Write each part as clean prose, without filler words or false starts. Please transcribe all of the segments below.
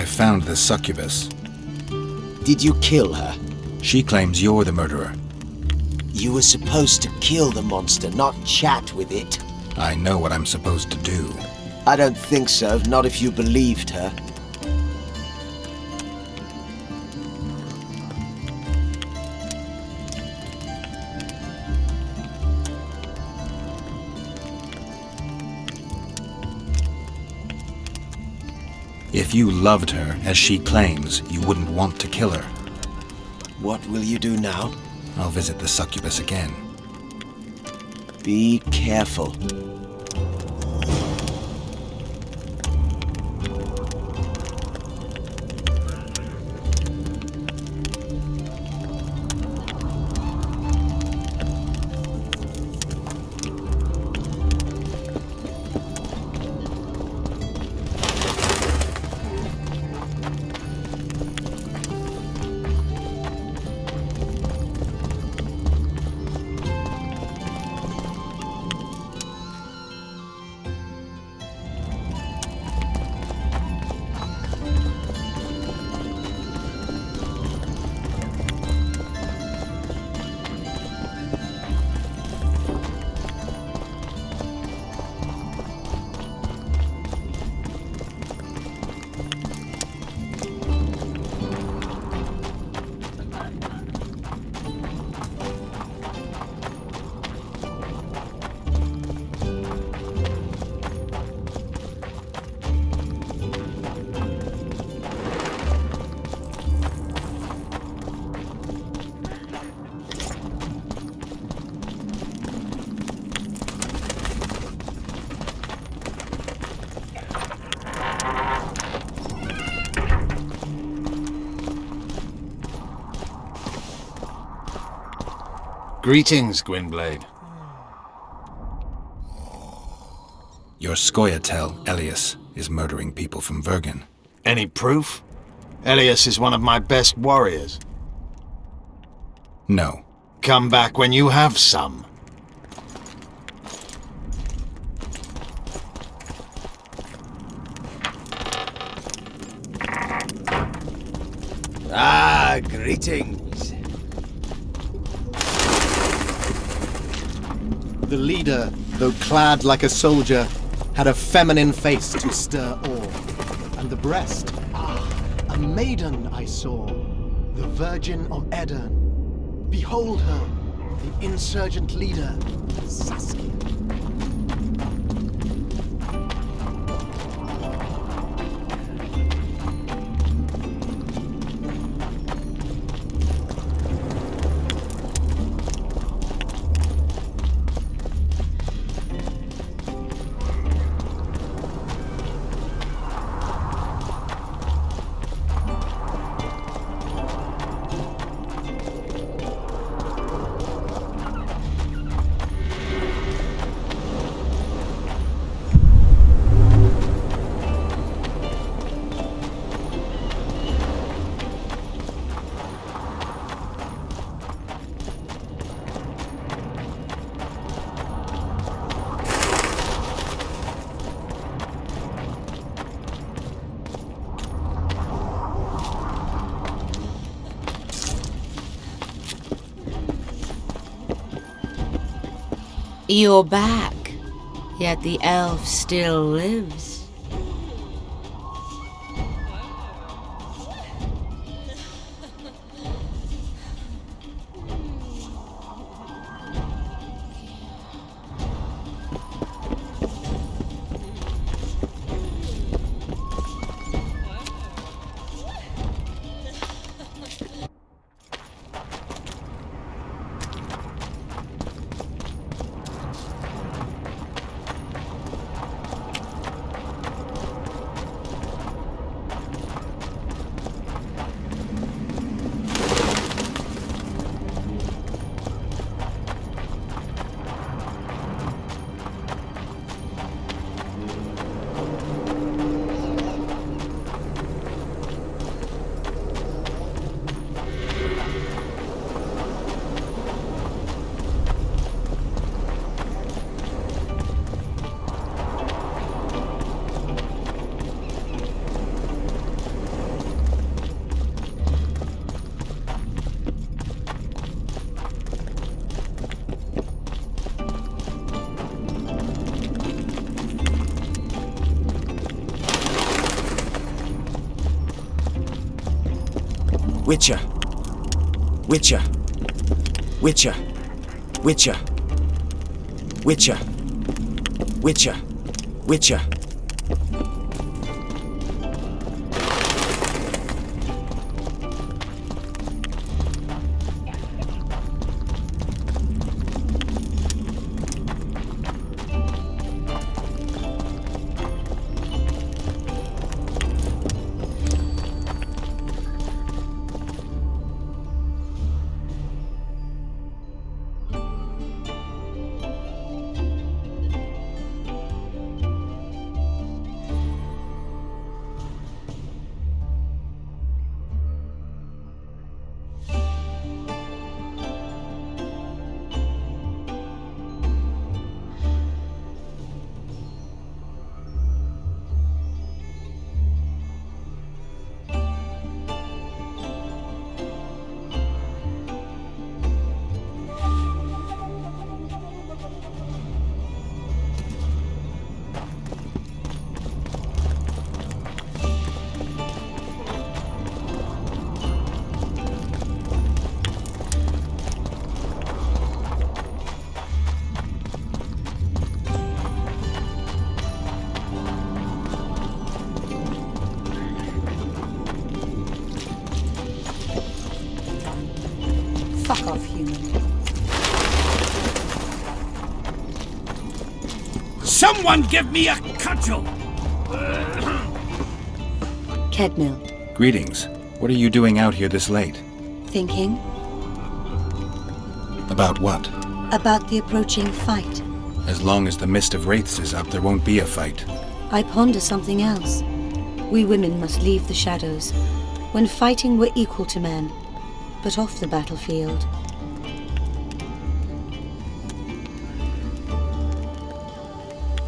I found the succubus. Did you kill her? She claims you're the murderer. You were supposed to kill the monster, not chat with it. I know what I'm supposed to do. I don't think so, not if you believed her. If you loved her, as she claims, you wouldn't want to kill her. What will you do now? I'll visit the succubus again. Be careful. Greetings, Gwynblade. Your Scoia'tael, Elias, is murdering people from Vergen. Any proof? Elias is one of my best warriors. No. Come back when you have some. Ah, greetings. The leader, though clad like a soldier, had a feminine face to stir awe. And the breast, a maiden I saw, the Virgin of Edern. Behold her, the insurgent leader, Saskia. You're back, yet the elf still lives. Witcher. Witcher. Witcher. Witcher. Witcher. Witcher. Witcher. Fuck off, human. Someone give me a cudgel! Kedmil, Greetings. What are you doing out here this late? thinking About what? about the approaching fight. As long as the mist of wraiths is up, there won't be a fight. I ponder something else. We women must leave the shadows. When fighting, we're equal to men, but off the battlefield.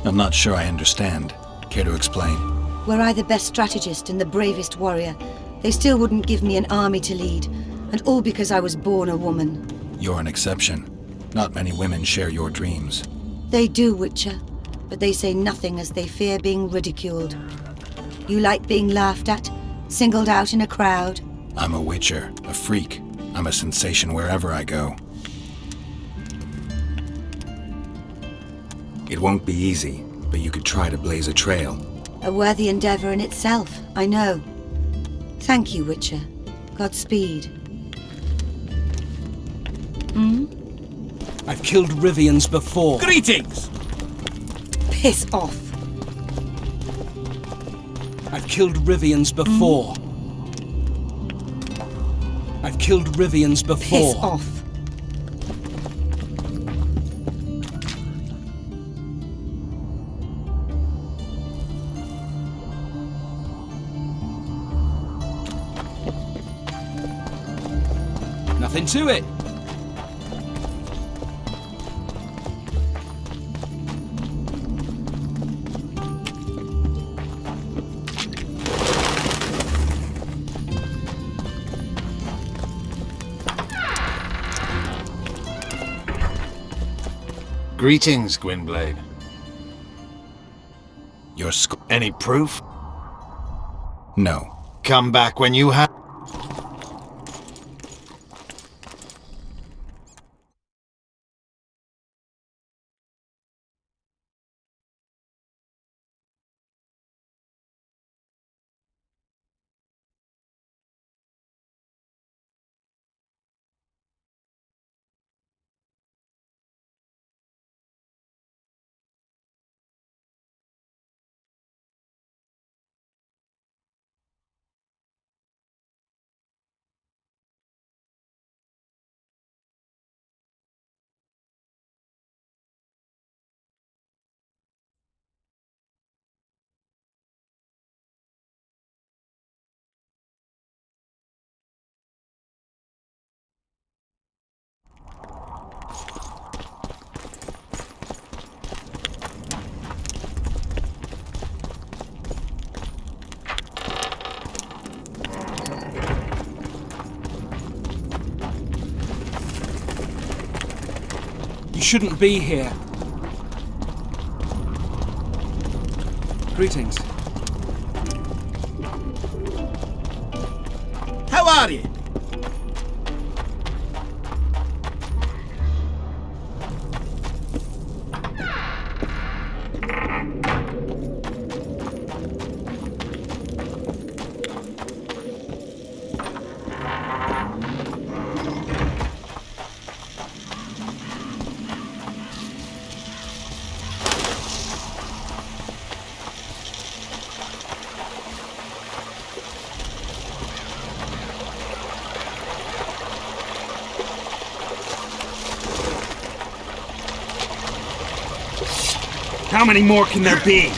I'm not sure I understand. Care to explain? Were I the best strategist and the bravest warrior, they still wouldn't give me an army to lead, and all because I was born a woman. You're an exception. Not many women share your dreams. They do, Witcher, but they say nothing as they fear being ridiculed. You like being laughed at, singled out in a crowd? I'm a witcher, a freak. I'm a sensation wherever I go. It won't be easy, but you could try to blaze a trail. A worthy endeavor in itself, I know. Thank you, Witcher. Godspeed. I've killed Rivians before. Greetings! Piss off. I've killed Rivians before. I've killed Rivians before. Piss off. Nothing to it. Greetings, Gwynblade. Your Any proof? No. Come back when you have... You shouldn't be here. Greetings. How are you? How many more can there be?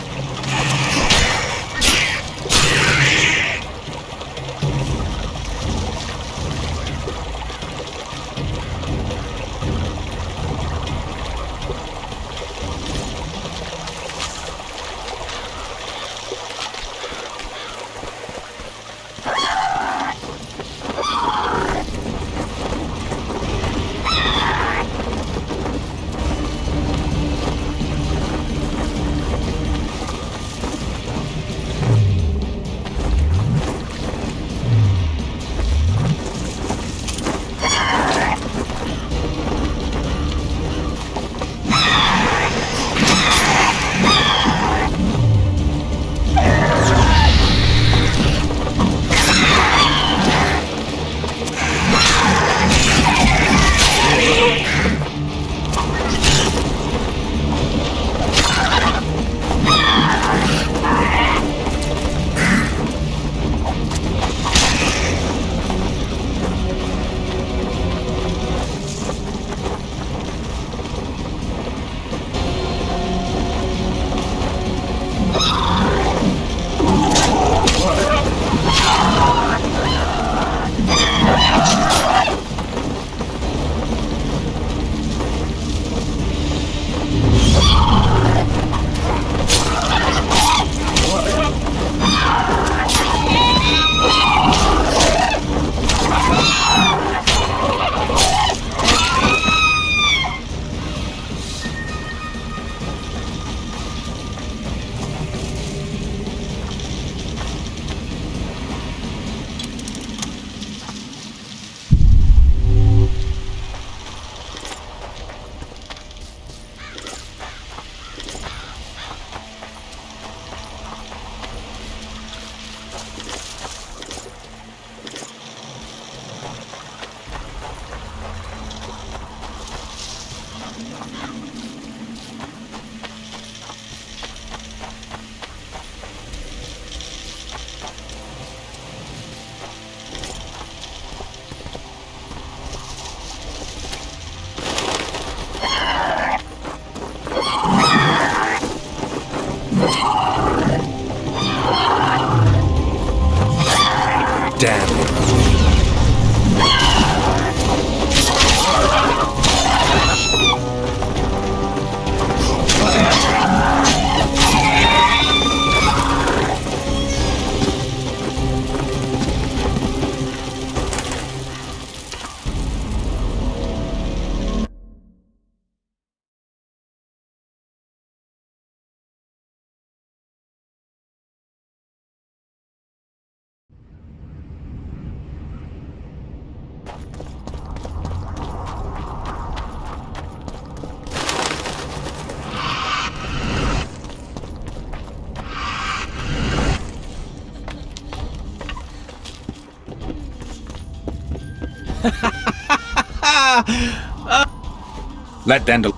Let Dandel.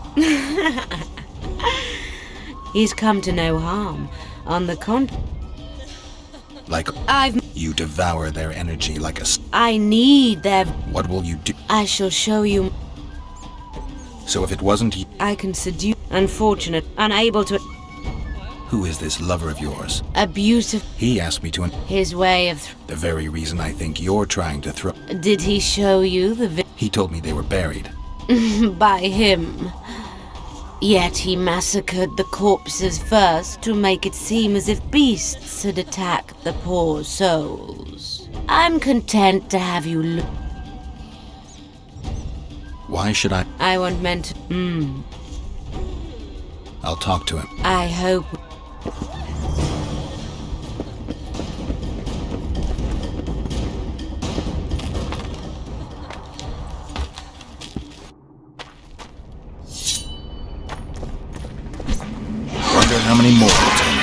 He's come to no harm. On the Like I've... you devour their energy like a. I need their... What will you do? I shall show you... So if it wasn't you, I can seduce... Unfortunate. Unable to... who is this lover of yours? Abusive... He asked me to. His way of... The very reason I think you're trying to throw. Did he show you the He told me they were buried. by him? Yet he massacred the corpses first to make it seem as if beasts had attacked the poor souls. I'm content to have you look. Why should I? I want men to... I'll talk to him. I hope... Wonder how many more will tell me.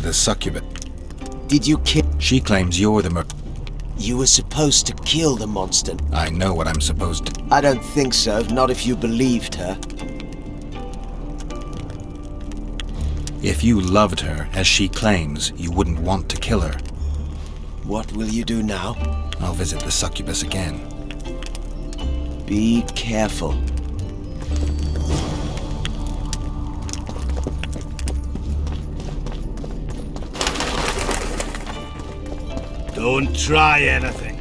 the succubus. Did you kill? She claims you're the You were supposed to kill the monster. I know what I'm supposed to. I don't think so, not if you believed her. If you loved her, as she claims, you wouldn't want to kill her. What will you do now? I'll visit the succubus again. Be careful. Don't try anything.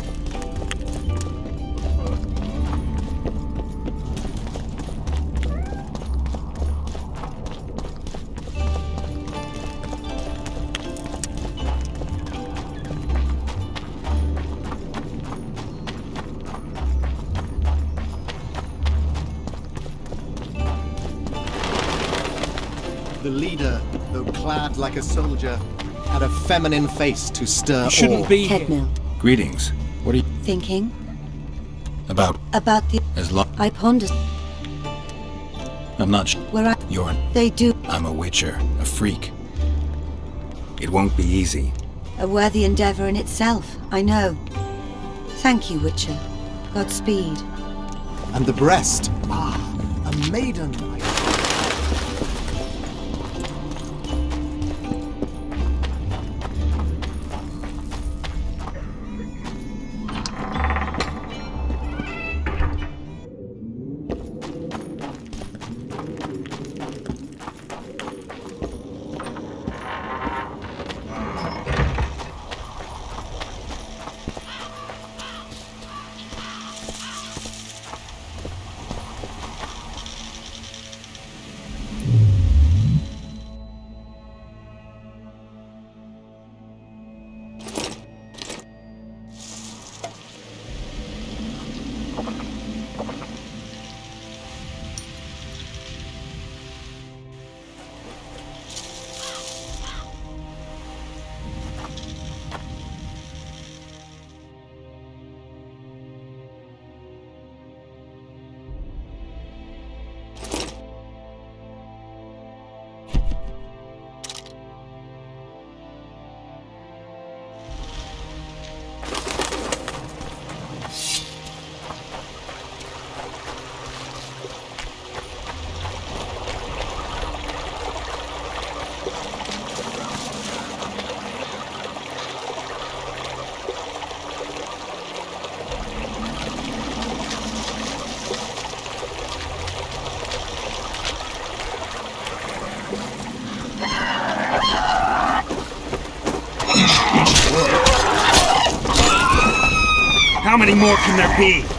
The leader, though clad like a soldier, had a feminine face to stir You shouldn't awe. be here. Headmill. Greetings. What are you Thinking about? about the. As long I ponder I'm not where I. you're They do. I'm a witcher, a freak. It won't be easy. A worthy endeavor in itself, I know. Thank you, Witcher. Godspeed. And the breast, a maiden. How many more can there be?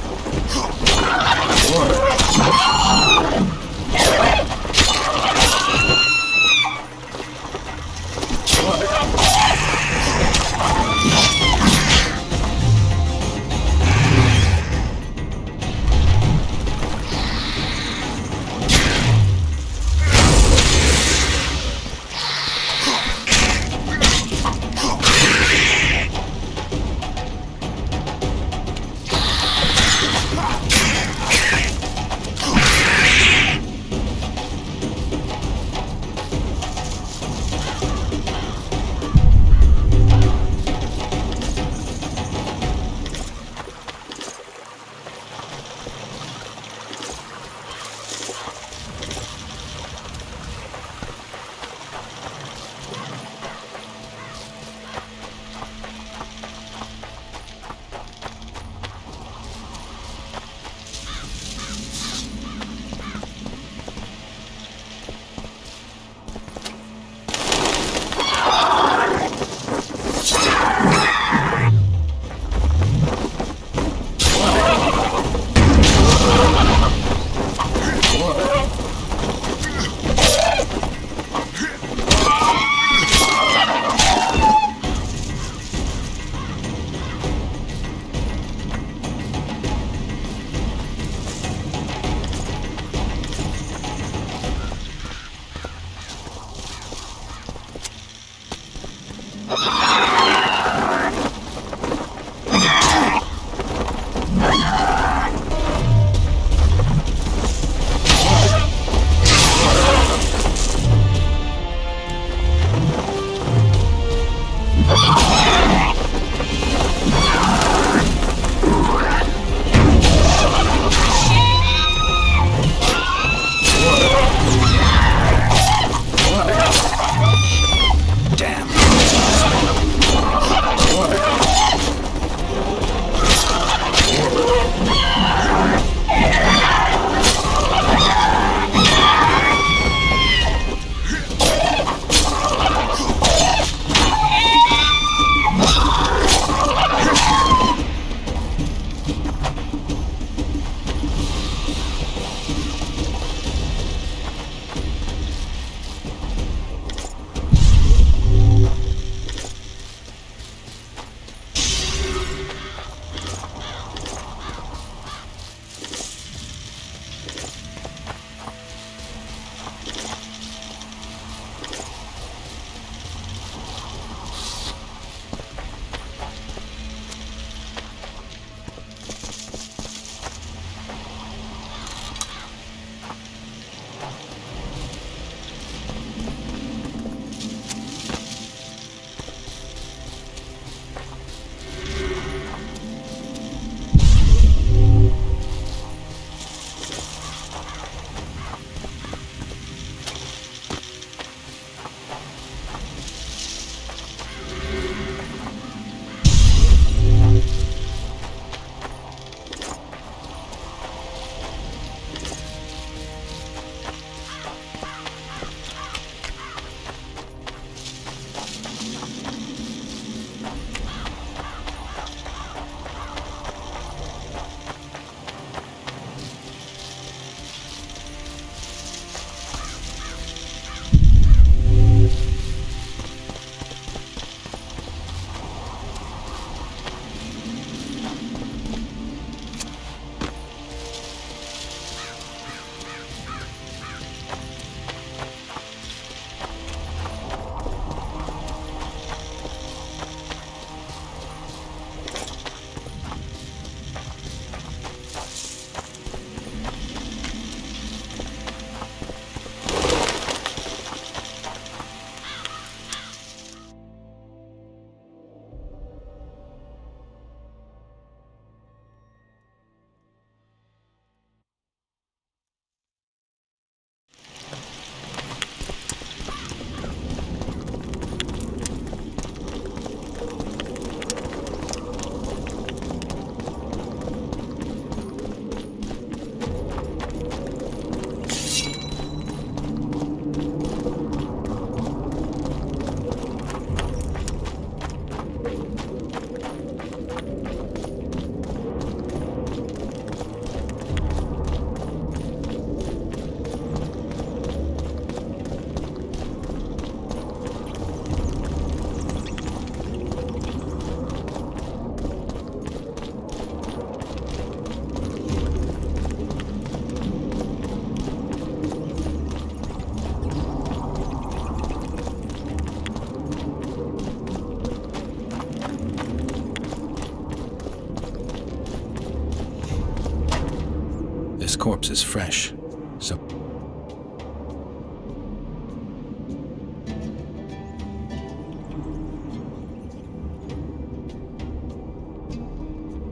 corpse is fresh, so...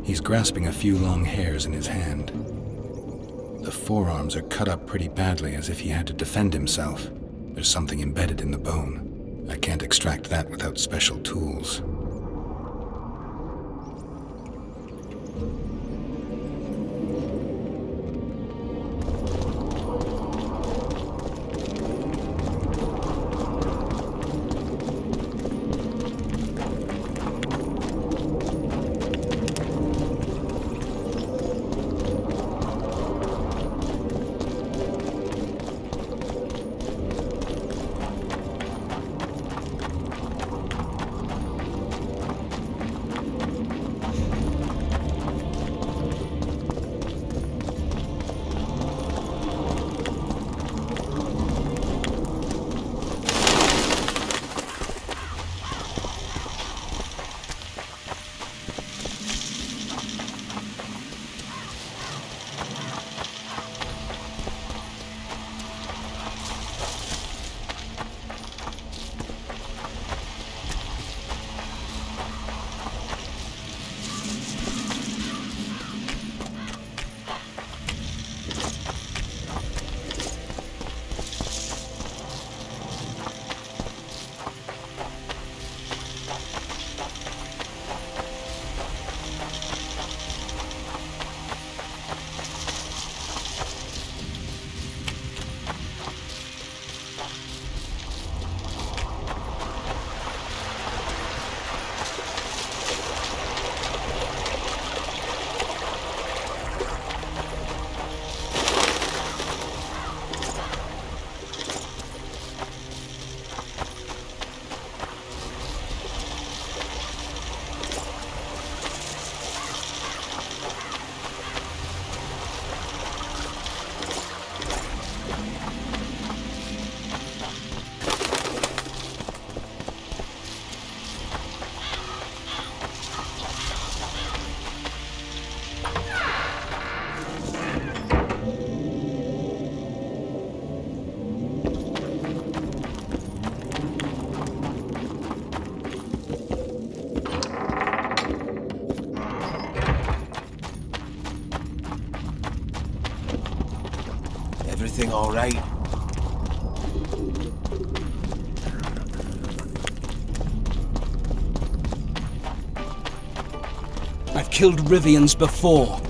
He's grasping a few long hairs in his hand. The forearms are cut up pretty badly, as if he had to defend himself. There's something embedded in the bone. I can't extract that without special tools. Everything all right? I've killed Rivians before.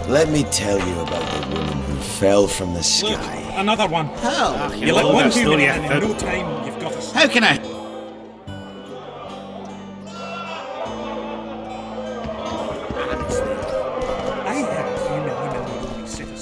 Let me tell you about the woman who fell from the sky. Another one. How? You let one human in no time, you've got us. How can I? I heard human women were only citizens.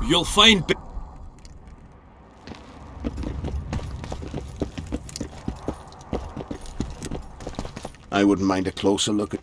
You'll find... I wouldn't mind a closer look at...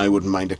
I wouldn't mind a...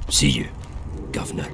See you, Governor.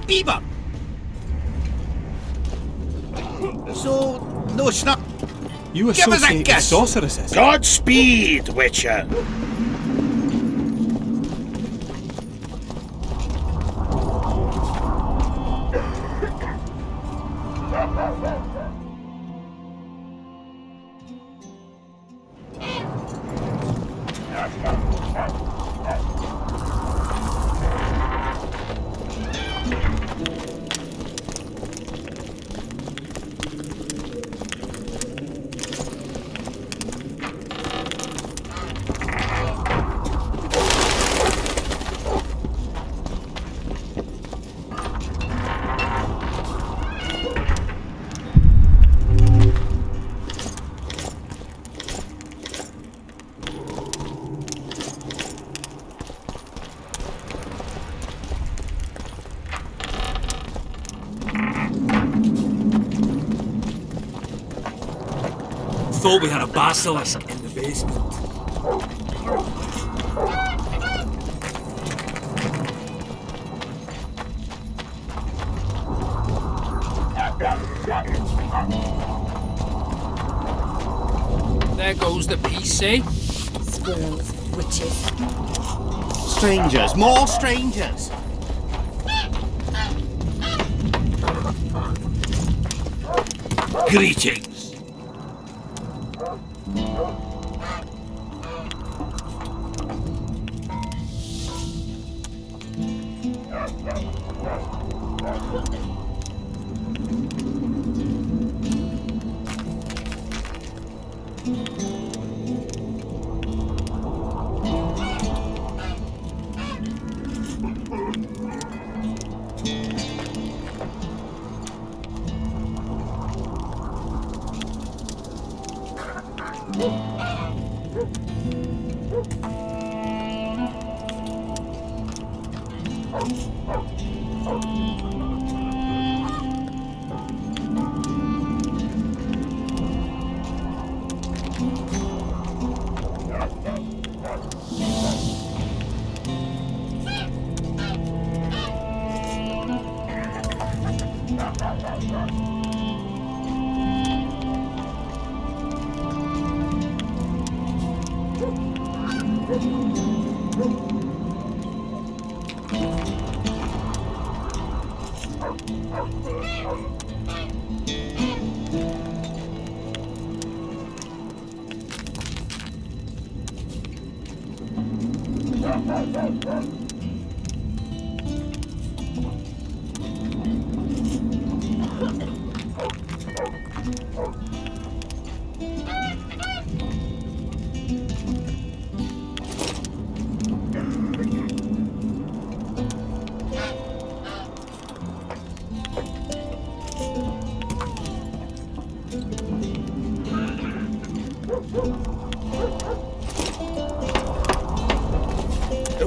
Bieber! So, no snap. You Give us a associate with kiss. sorceresses. Godspeed, Witcher! thought we had a basilisk in the basement. There goes the PC. Squirrels, witches. Strangers, more strangers. Greetings.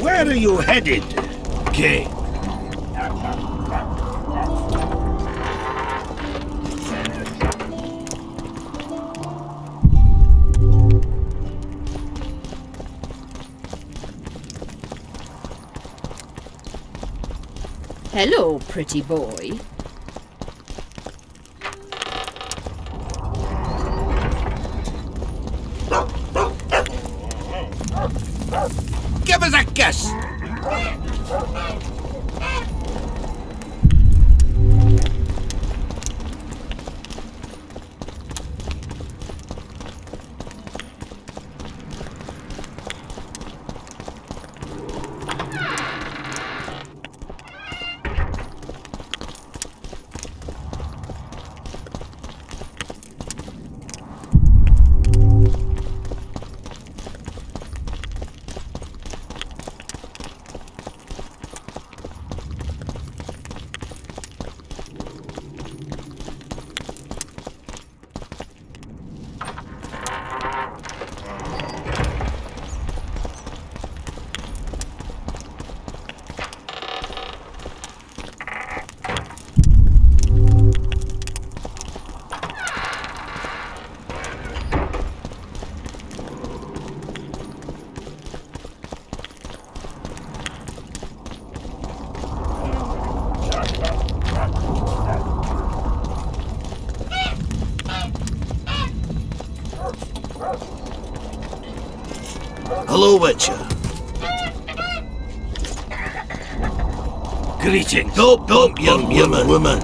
Where are you headed? Okay. Hello, pretty boy. Give us a kiss! Hello, Witcher. Greetings. Don't young woman.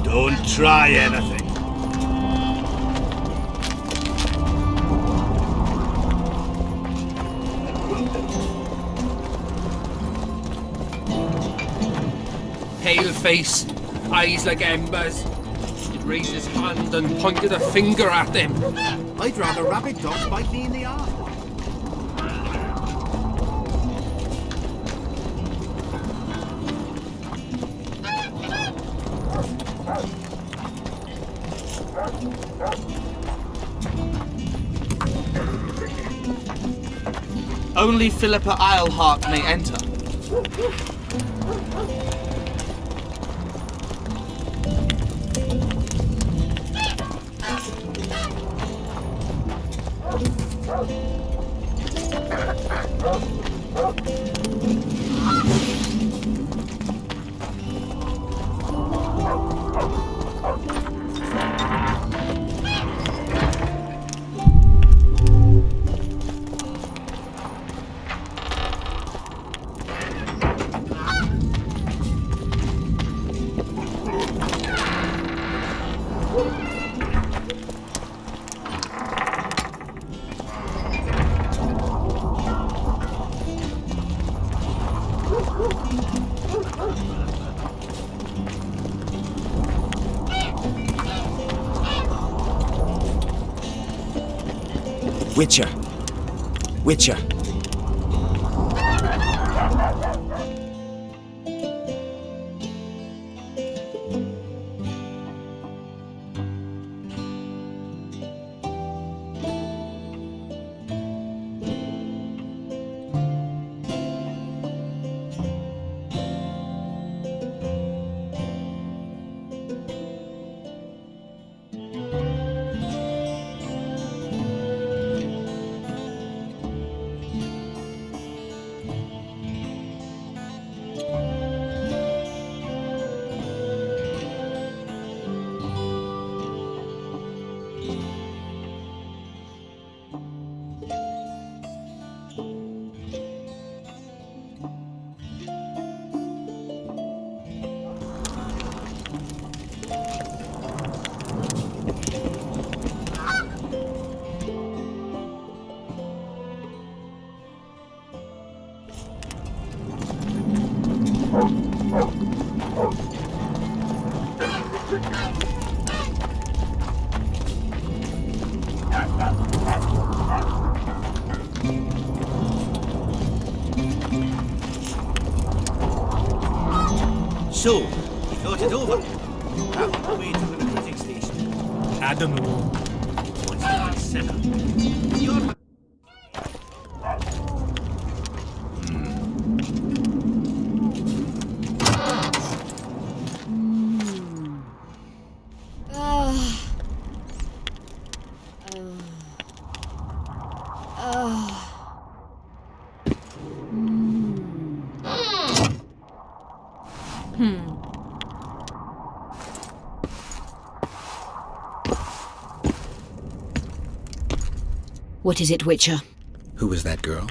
Don't try anything. Pale face, eyes like embers. He'd raised his hand and pointed a finger at them. I'd rather rabid dogs bite me in the arse. Only Philippa Eilhart may enter. Witcher. Witcher. So, you thought it over? How on the way to the recruiting station? I don't know. What's the setup? You're... What is it, Witcher? Who was that girl?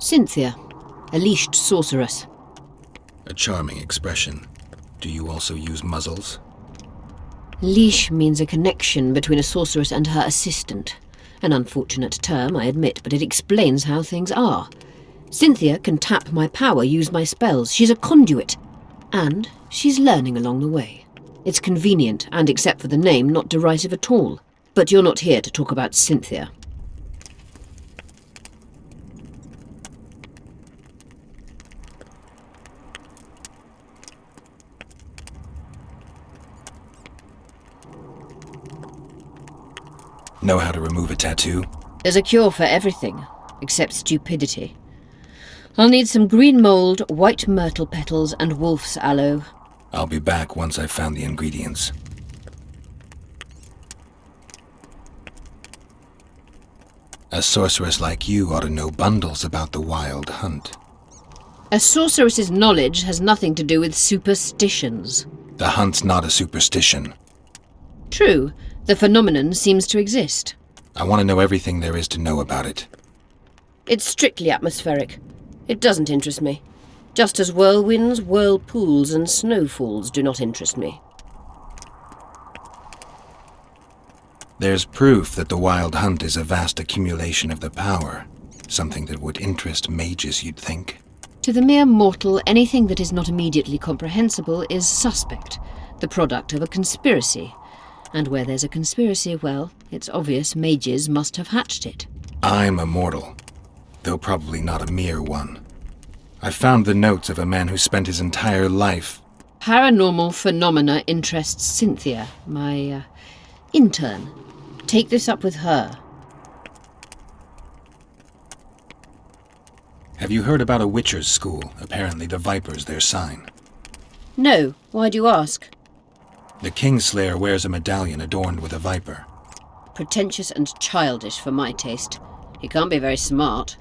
Cynthia, a leashed sorceress. A charming expression. Do you also use muzzles? Leash means a connection between a sorceress and her assistant. An unfortunate term, I admit, but it explains how things are. Cynthia can tap my power, use my spells. She's a conduit. And she's learning along the way. It's convenient, and except for the name, not derisive at all. But you're not here to talk about Cynthia. Know how to remove a tattoo? There's a cure for everything, except stupidity. I'll need some green mold, white myrtle petals, and wolf's aloe. I'll be back once I've found the ingredients. A sorceress like you ought to know bundles about the wild hunt. A sorceress's knowledge has nothing to do with superstitions. The hunt's not a superstition. True, the phenomenon seems to exist. I want to know everything there is to know about it. It's strictly atmospheric. It doesn't interest me. Just as whirlwinds, whirlpools, and snowfalls do not interest me. There's proof that the wild hunt is a vast accumulation of the power. Something that would interest mages, you'd think. To the mere mortal, anything that is not immediately comprehensible is suspect, the product of a conspiracy. And where there's a conspiracy, well, it's obvious mages must have hatched it. I'm a mortal, though probably not a mere one. I found the notes of a man who spent his entire life... Paranormal phenomena interests Cynthia, my, intern. Take this up with her. Have you heard about a witcher's school? Apparently the Viper's their sign. No. Why do you ask? The Kingslayer wears a medallion adorned with a viper. Pretentious and childish for my taste. He can't be very smart.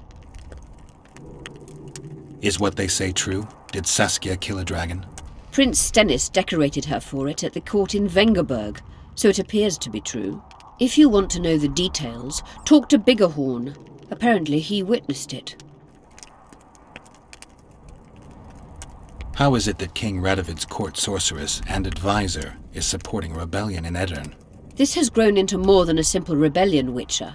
Is what they say true? Did Saskia kill a dragon? Prince Stennis decorated her for it at the court in Vengerberg, so it appears to be true. If you want to know the details, talk to Biggerhorn. Apparently he witnessed it. How is it that King Radovid's court sorceress and advisor is supporting rebellion in Edirn? This has grown into more than a simple rebellion, Witcher.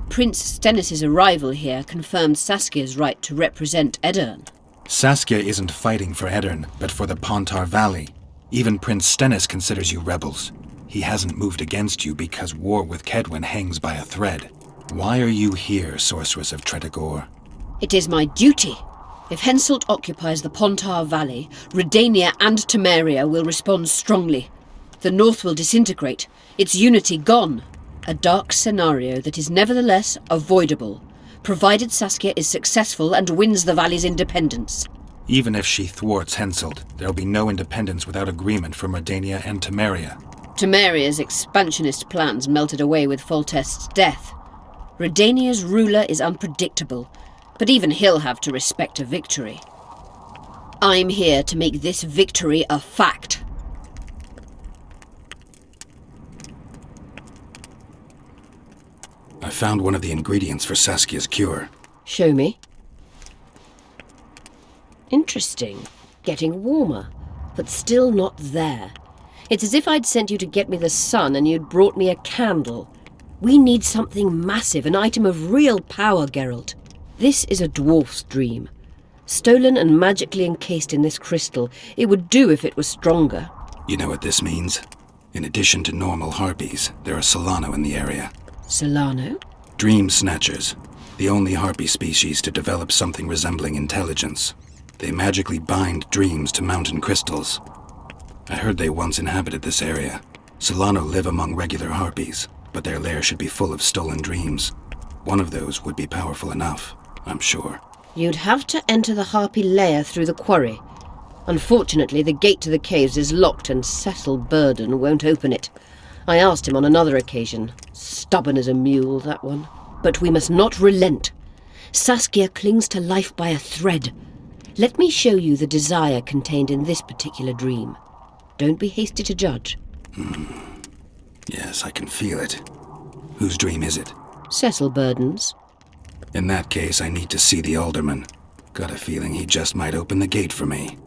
Prince Stennis' arrival here confirmed Saskia's right to represent Edirn. Saskia isn't fighting for Edirn, but for the Pontar Valley. Even Prince Stennis considers you rebels. He hasn't moved against you because war with Kedwen hangs by a thread. Why are you here, Sorceress of Tretogor? It is my duty. If Henselt occupies the Pontar Valley, Redania and Temeria will respond strongly. The North will disintegrate, its unity gone. A dark scenario that is nevertheless avoidable, provided Saskia is successful and wins the Valley's independence. Even if she thwarts Henselt, there'll be no independence without agreement from Redania and Temeria. Temeria's expansionist plans melted away with Foltest's death. Redania's ruler is unpredictable, but even he'll have to respect a victory. I'm here to make this victory a fact. I found one of the ingredients for Saskia's cure. Show me. Interesting. Getting warmer, but still not there. It's as if I'd sent you to get me the sun and you'd brought me a candle. We need something massive, an item of real power, Geralt. This is a dwarf's dream. Stolen and magically encased in this crystal. It would do if it was stronger. You know what this means? In addition to normal harpies, there are Solano in the area. Solano? Dream snatchers. The only harpy species to develop something resembling intelligence. They magically bind dreams to mountain crystals. I heard they once inhabited this area. Solano live among regular harpies, but their lair should be full of stolen dreams. One of those would be powerful enough, I'm sure. You'd have to enter the harpy lair through the quarry. Unfortunately, the gate to the caves is locked and Cecil Burden won't open it. I asked him on another occasion. Stubborn as a mule, that one. But we must not relent. Saskia clings to life by a thread. Let me show you the desire contained in this particular dream. Don't be hasty to judge. Yes, I can feel it. Whose dream is it? Cecil Burden's. In that case, I need to see the alderman. Got a feeling he just might open the gate for me.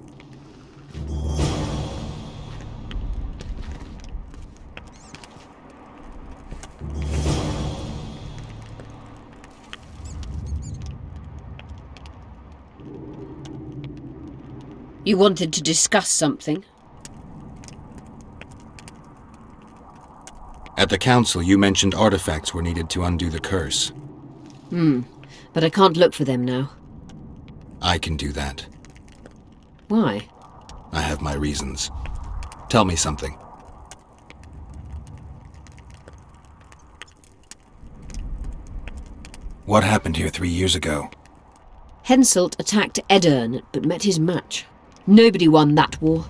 You wanted to discuss something? At the council, you mentioned artifacts were needed to undo the curse. But I can't look for them now. I can do that. Why? I have my reasons. Tell me something. What happened here 3 years ago? Henselt attacked Edirn, but met his match. Nobody won that war.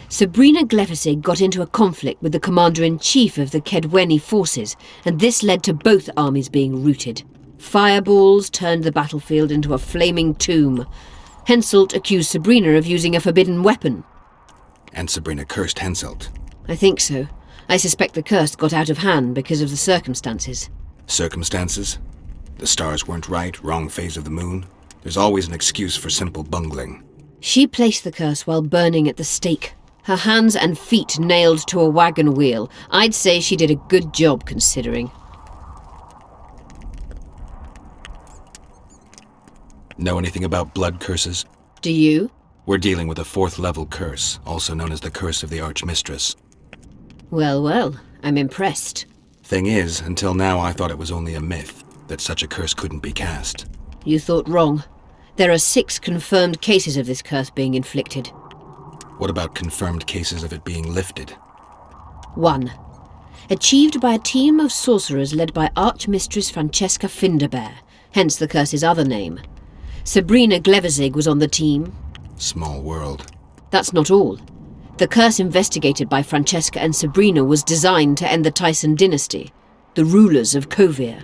Sabrina Glefisig got into a conflict with the commander-in-chief of the Kedweni forces, and this led to both armies being routed. Fireballs turned the battlefield into a flaming tomb. Henselt accused Sabrina of using a forbidden weapon. And Sabrina cursed Henselt. I think so. I suspect the curse got out of hand because of the circumstances. Circumstances? The stars weren't right, wrong phase of the moon. There's always an excuse for simple bungling. She placed the curse while burning at the stake. Her hands and feet nailed to a wagon wheel. I'd say she did a good job, considering. Know anything about blood curses? Do you? We're dealing with a 4th level curse, also known as the Curse of the Archmistress. Well, well, I'm impressed. Thing is, until now I thought it was only a myth, that such a curse couldn't be cast. You thought wrong. There are 6 confirmed cases of this curse being inflicted. What about confirmed cases of it being lifted? 1. Achieved by a team of sorcerers led by Archmistress Francesca Finderbear, hence the curse's other name. Sabrina Gleverzig was on the team. Small world. That's not all. The curse investigated by Francesca and Sabrina was designed to end the Tyson dynasty, the rulers of Kovir.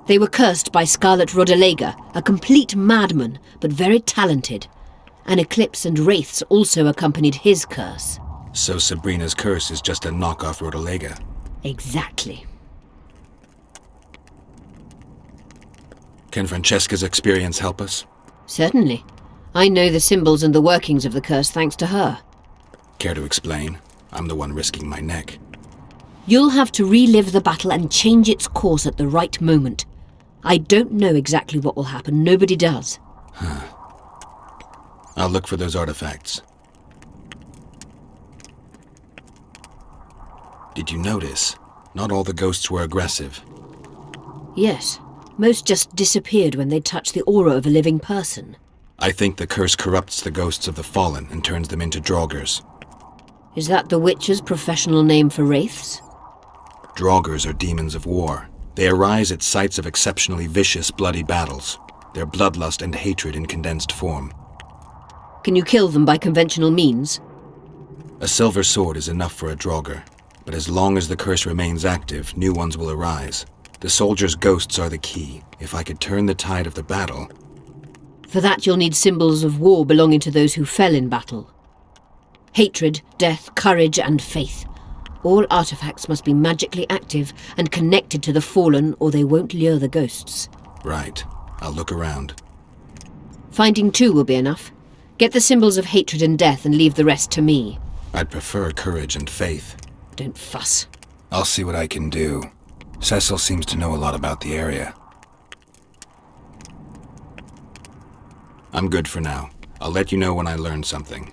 They were cursed by Scarlet Rodalega, a complete madman, but very talented. An eclipse and wraiths also accompanied his curse. So Sabrina's curse is just a knockoff Rodalega? Exactly. Can Francesca's experience help us? Certainly. I know the symbols and the workings of the curse thanks to her. Care to explain? I'm the one risking my neck. You'll have to relive the battle and change its course at the right moment. I don't know exactly what will happen. Nobody does. Huh. I'll look for those artifacts. Did you notice? Not all the ghosts were aggressive. Yes. Most just disappeared when they touched the aura of a living person. I think the curse corrupts the ghosts of the fallen and turns them into draugrs. Is that the Witcher's professional name for wraiths? Draugrs are demons of war. They arise at sites of exceptionally vicious, bloody battles. Their bloodlust and hatred in condensed form. Can you kill them by conventional means? A silver sword is enough for a draugr, but as long as the curse remains active, new ones will arise. The soldiers' ghosts are the key. If I could turn the tide of the battle... For that you'll need symbols of war belonging to those who fell in battle. Hatred, death, courage, and faith. All artifacts must be magically active and connected to the fallen, or they won't lure the ghosts. Right. I'll look around. Finding 2 will be enough. Get the symbols of hatred and death and leave the rest to me. I'd prefer courage and faith. Don't fuss. I'll see what I can do. Cecil seems to know a lot about the area. I'm good for now. I'll let you know when I learn something.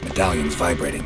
Medallion's vibrating.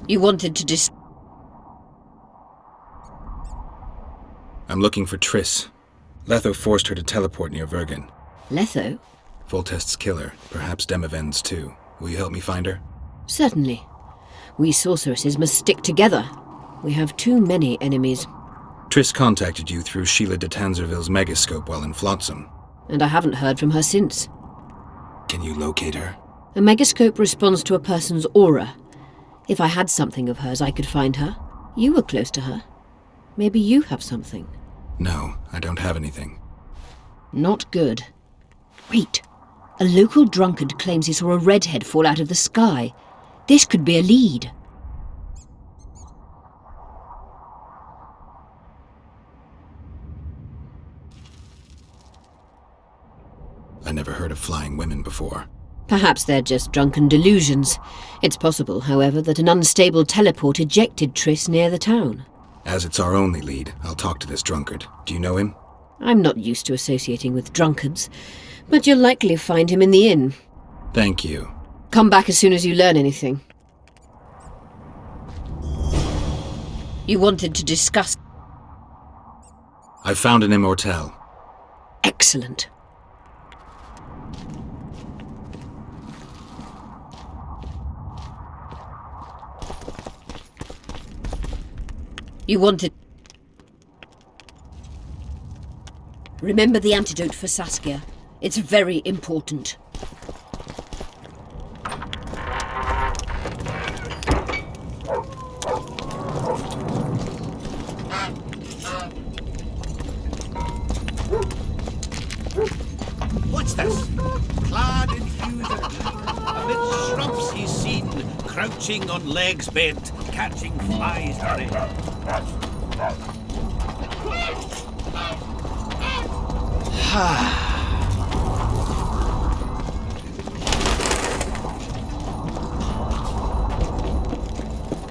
You wanted to I'm looking for Triss. Letho forced her to teleport near Vergen. Letho? Foltest's killer, perhaps Demavend's too. Will you help me find her? Certainly. We sorceresses must stick together. We have too many enemies. Triss contacted you through Sheila de Tanzerville's megascope while in Flotsam. And I haven't heard from her since. Can you locate her? A megascope responds to a person's aura. If I had something of hers, I could find her. You were close to her. Maybe you have something. No, I don't have anything. Not good. Wait. A local drunkard claims he saw a redhead fall out of the sky. This could be a lead. I never heard of flying women before. Perhaps they're just drunken delusions. It's possible, however, that an unstable teleport ejected Triss near the town. As it's our only lead, I'll talk to this drunkard. Do you know him? I'm not used to associating with drunkards, but you'll likely find him in the inn. Thank you. Come back as soon as you learn anything. You wanted to discuss... I found an immortelle. Excellent. You wanted... Remember the antidote for Saskia. It's very important. What's this? Clad in hues of black, amidst shrubs he's seen, crouching on legs bent, catching flies running.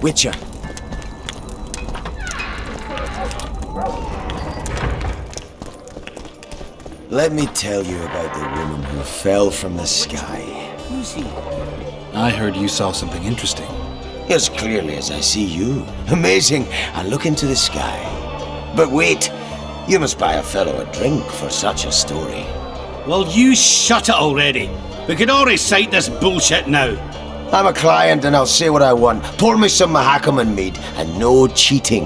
Witcher. Let me tell you about the woman who fell from the sky. Who's he? I heard you saw something interesting. As clearly as I see you. Amazing. I look into the sky. But wait, you must buy a fellow a drink for such a story. Well, you shut it already. We can all recite this bullshit now. I'm a client and I'll say what I want. Pour me some Mahakaman mead and no cheating.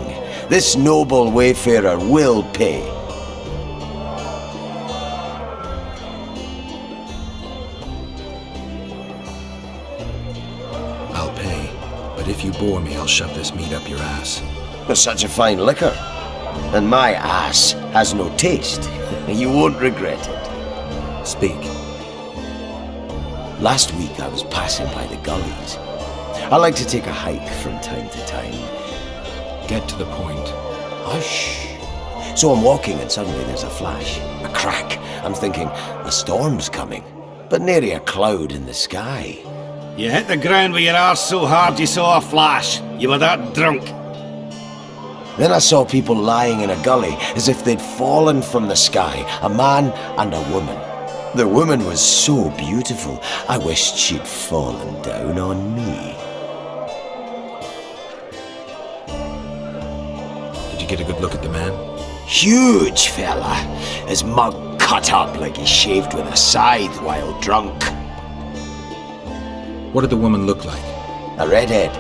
This noble wayfarer will pay. I'll pay, but if you bore me, I'll shove this meat up your ass. There's such a fine liquor. And my ass has no taste. You won't regret it. Speak. Last week I was passing by the gullies. I like to take a hike from time to time. Get to the point. Hush. So I'm walking and suddenly there's a flash, a crack. I'm thinking, a storm's coming. But nary a cloud in the sky. You hit the ground with your arse so hard you saw a flash. You were that drunk. Then I saw people lying in a gully as if they'd fallen from the sky, a man and a woman. The woman was so beautiful, I wished she'd fallen down on me. Did you get a good look at the man? Huge fella, his mug cut up like he shaved with a scythe while drunk. What did the woman look like? A redhead,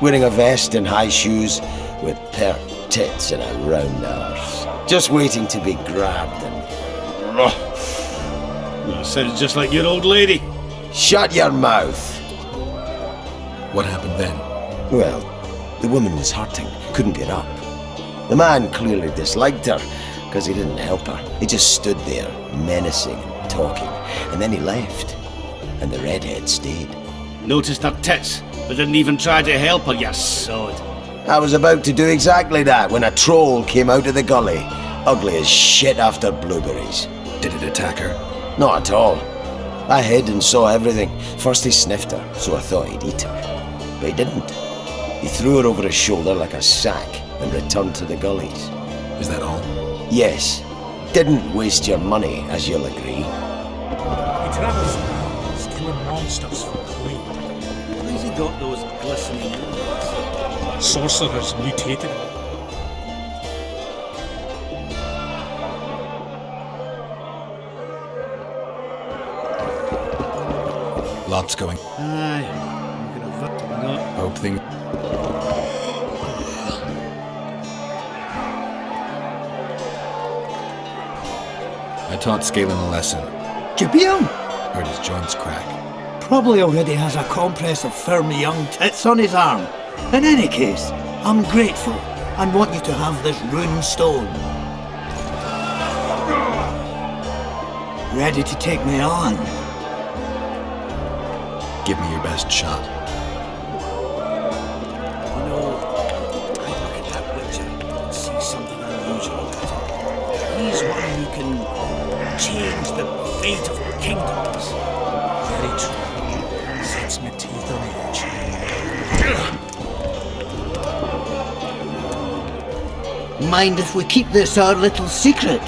wearing a vest and high shoes with pert tits and a round arse. Just waiting to be grabbed and... Sounds just like your old lady. Shut your mouth. What happened then? Well, the woman was hurting, couldn't get up. The man clearly disliked her, because he didn't help her. He just stood there, menacing and talking, and then he left. And the redhead stayed. Noticed her tits, but didn't even try to help her, you sod. I was about to do exactly that when a troll came out of the gully, ugly as shit after blueberries. Did it attack her? Not at all. I hid and saw everything. First he sniffed her, so I thought he'd eat her. But he didn't. He threw her over his shoulder like a sack and returned to the gullies. Is that all? Yes. Didn't waste your money, as you'll agree. He travels around, killing monsters for clay. Where's he got those glistening eyes? Sorcerers mutated him. Lots going. Aye. Hope things... I taught Scalen a lesson. Did you beat him? Heard his joints crack. Probably already has a compress of firm young tits on his arm. In any case, I'm grateful and want you to have this rune stone. Ready to take me on? Give me your best shot. You know, I look at that Witcher and see something unusual about him. He's one who can change the fate of kingdoms. Very true. Sets my teeth on edge. Mind if we keep this our little secret?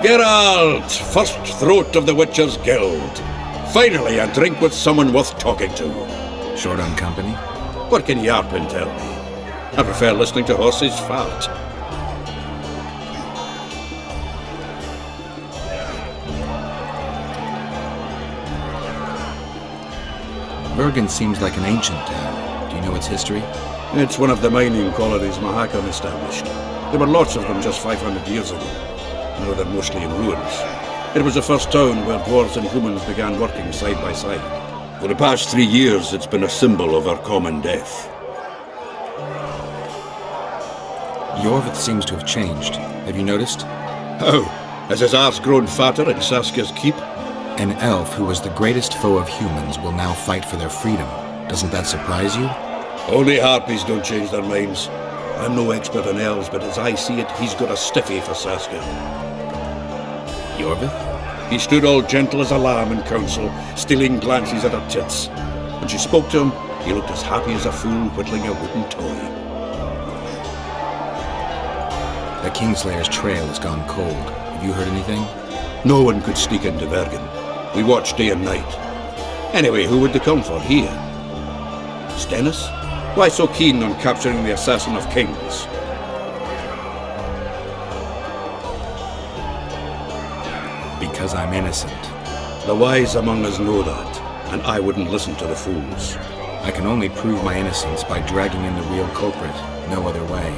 Geralt, first throat of the Witcher's Guild. Finally, a drink with someone worth talking to. Short on company? What can Yarpin tell me? I prefer listening to horses fart. Vengance seems like an ancient town. Do you know its history? It's one of the mining colonies Mahakam established. There were lots of them just 500 years ago. Now they're mostly in ruins. It was the first town where dwarves and humans began working side by side. For the past 3 years, it's been a symbol of our common death. Yorvith seems to have changed. Have you noticed? How? Has his arse grown fatter in Saskia's keep? An elf who was the greatest foe of humans will now fight for their freedom. Doesn't that surprise you? Only harpies don't change their minds. I'm no expert on elves, but as I see it, he's got a stiffy for Saskia. Yorvith? He stood all gentle as a lamb in council, stealing glances at her tits. When she spoke to him, he looked as happy as a fool whittling a wooden toy. The Kingslayer's trail has gone cold. Have you heard anything? No one could sneak into Bergen. We watched day and night. Anyway, who would they come for here? Stennis? Why so keen on capturing the assassin of kings? Because I'm innocent. The wise among us know that, and I wouldn't listen to the fools. I can only prove my innocence by dragging in the real culprit. No other way.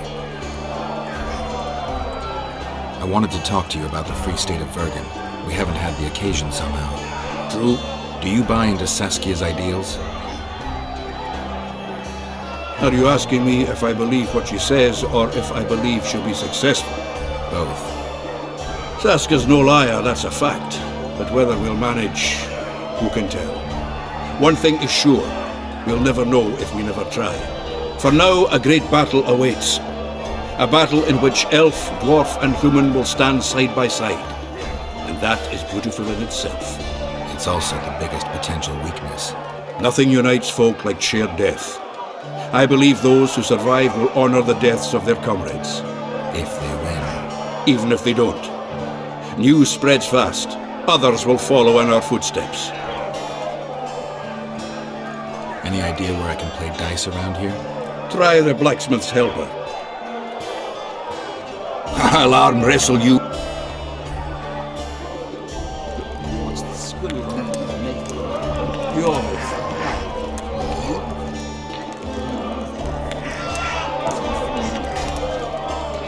I wanted to talk to you about the Free State of Vergen. We haven't had the occasion somehow. True. Do you buy into Saskia's ideals? Are you asking me if I believe what she says, or if I believe she'll be successful? Both. Saskia's no liar, that's a fact. But whether we'll manage, who can tell? One thing is sure, we'll never know if we never try. For now, a great battle awaits. A battle in which elf, dwarf, and human will stand side by side. And that is beautiful in itself. It's also the biggest potential weakness. Nothing unites folk like shared death. I believe those who survive will honor the deaths of their comrades. If they win. Even if they don't. News spreads fast. Others will follow in our footsteps. Any idea where I can play dice around here? Try the blacksmith's helper. I'll arm wrestle you. What's the squirrel on me? Yours.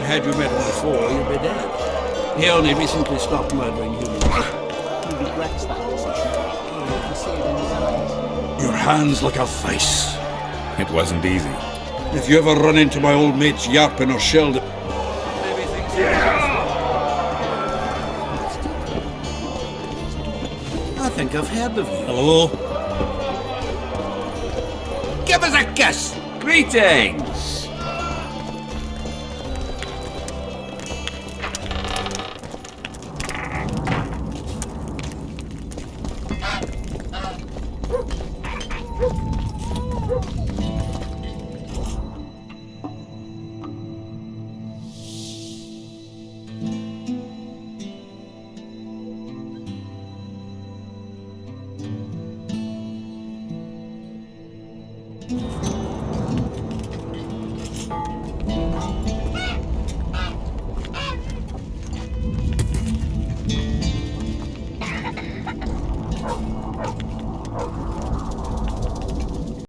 Had you met him before, you'd be dead. He only recently stopped murdering humans. He regrets that decision. You see it in his eyes. Your hand's like a vice. It wasn't easy. If you ever run into my old mates Yarpin or Sheldon... I think I've heard of you. Hello? Give us a kiss! Greetings!